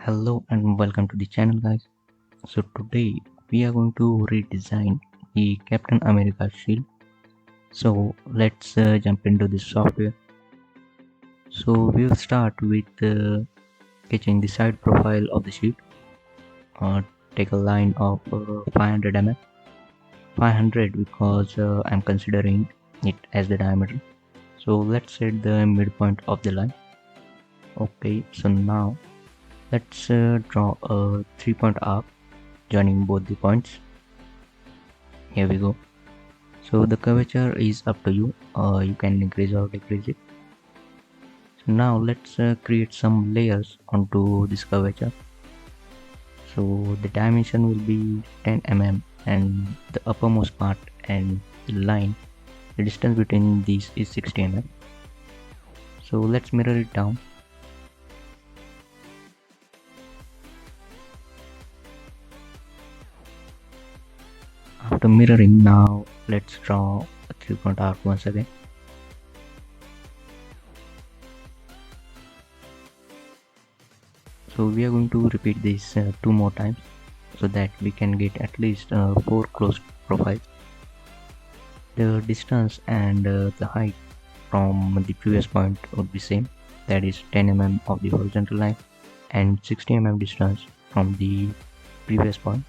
Hello and welcome to the channel, guys. So today we are going to redesign the Captain America shield. So let's jump into this software. So we will start with sketching the side profile of the shield. Take a line of 500 mm. 500 because I'm considering it as the diameter. So let's set the midpoint of the line. Okay, so now let's draw a 3-point arc joining both the points. Here we go. So the curvature is up to you. You can increase or decrease it. So now let's create some layers onto this curvature. So the dimension will be 10 mm and the uppermost part and the line, the distance between these is 60 mm. So let's mirror it down. After mirroring, now let's draw a 3-point arc once again. So we are going to repeat this 2 more times so that we can get at least 4 closed profiles. The distance and the height from the previous point would be same, that is 10 mm of the horizontal line and 60 mm distance from the previous point.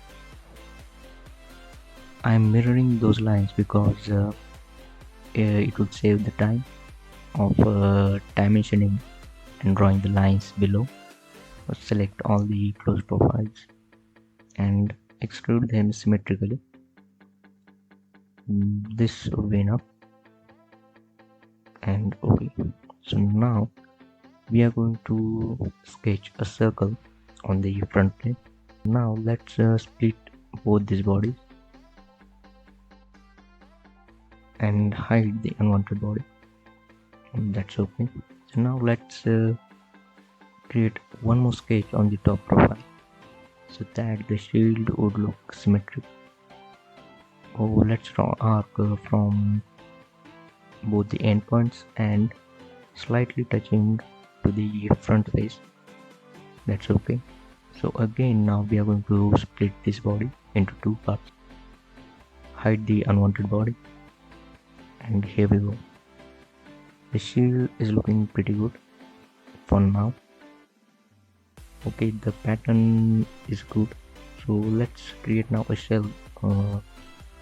I am mirroring those lines because it would save the time of dimensioning and drawing the lines below. Select all the closed profiles and extrude them symmetrically. This will be enough. And okay, so now we are going to sketch a circle on the front plane. Now let's split both these bodies and hide the unwanted body. And that's okay. So now let's create one more sketch on the top profile so that the shield would look symmetric. Oh, let's draw arc from both the endpoints and slightly touching to the front face. That's okay. So again, now we are going to split this body into 2 parts, hide the unwanted body, and here we go. The shield is looking pretty good for now. Okay, the pattern is good, so let's create now a shell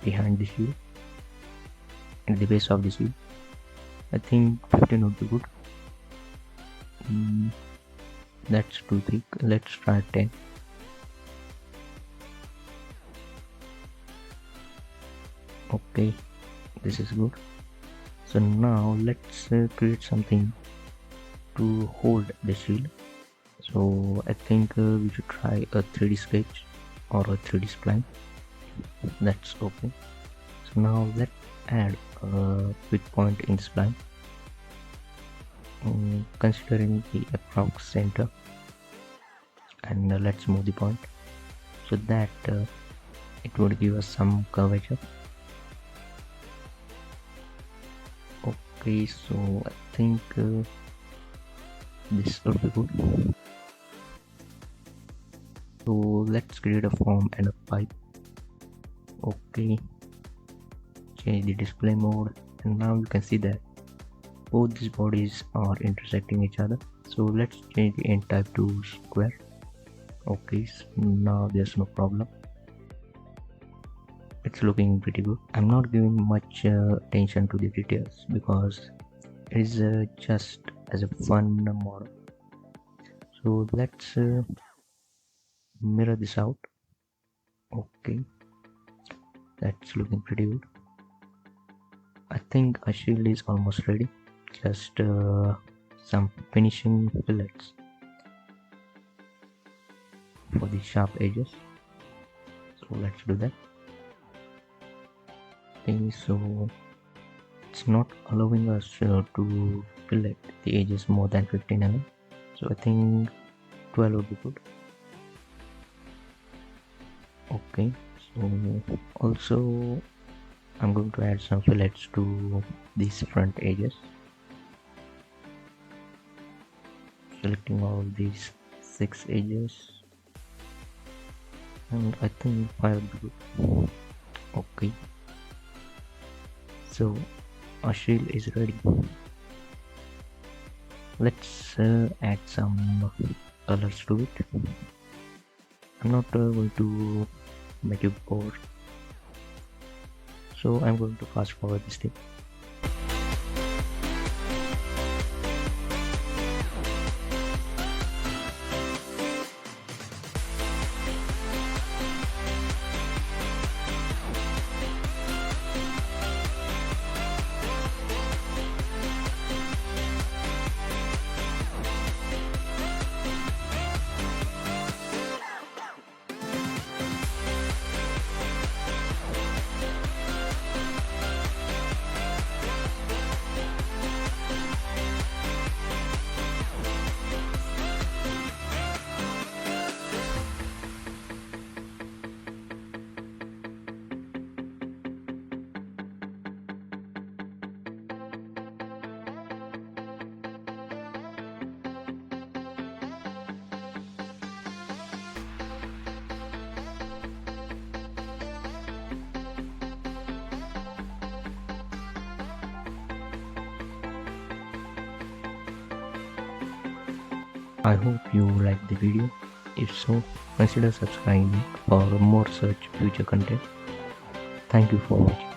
behind the shield at the base of the shield. I think 15 would be good. That's too thick. Let's try 10. Okay, this is good. So now let's create something to hold the shield. So I think we should try a 3D sketch or a 3D spline. That's okay. So now let's add a quick point in the spline, considering the approx center, and let's move the point so that it would give us some curvature. Okay, so I think this will be good. So let's create a form and a pipe. Okay, change the display mode, and now you can see that both these bodies are intersecting each other. So let's change the end type to square. Okay, so now there's no problem. It's looking pretty good. I'm not giving much attention to the details because it is just as a fun model. So let's mirror this out. Okay, that's looking pretty good. I think our shield is almost ready. Just some finishing fillets for the sharp edges. So let's do that. Okay, so it's not allowing us to fillet the edges more than 15 mm. So I think 12 would be good. Okay, so also I'm going to add some fillets to these front edges. Selecting all these 6 edges, and I think 5 would be good. Okay, so our shield is ready. Let's add some colors to it. I'm not going to make you bored, so I'm going to fast forward this thing. I hope you liked the video. If so, consider subscribing for more such future content. Thank you for watching.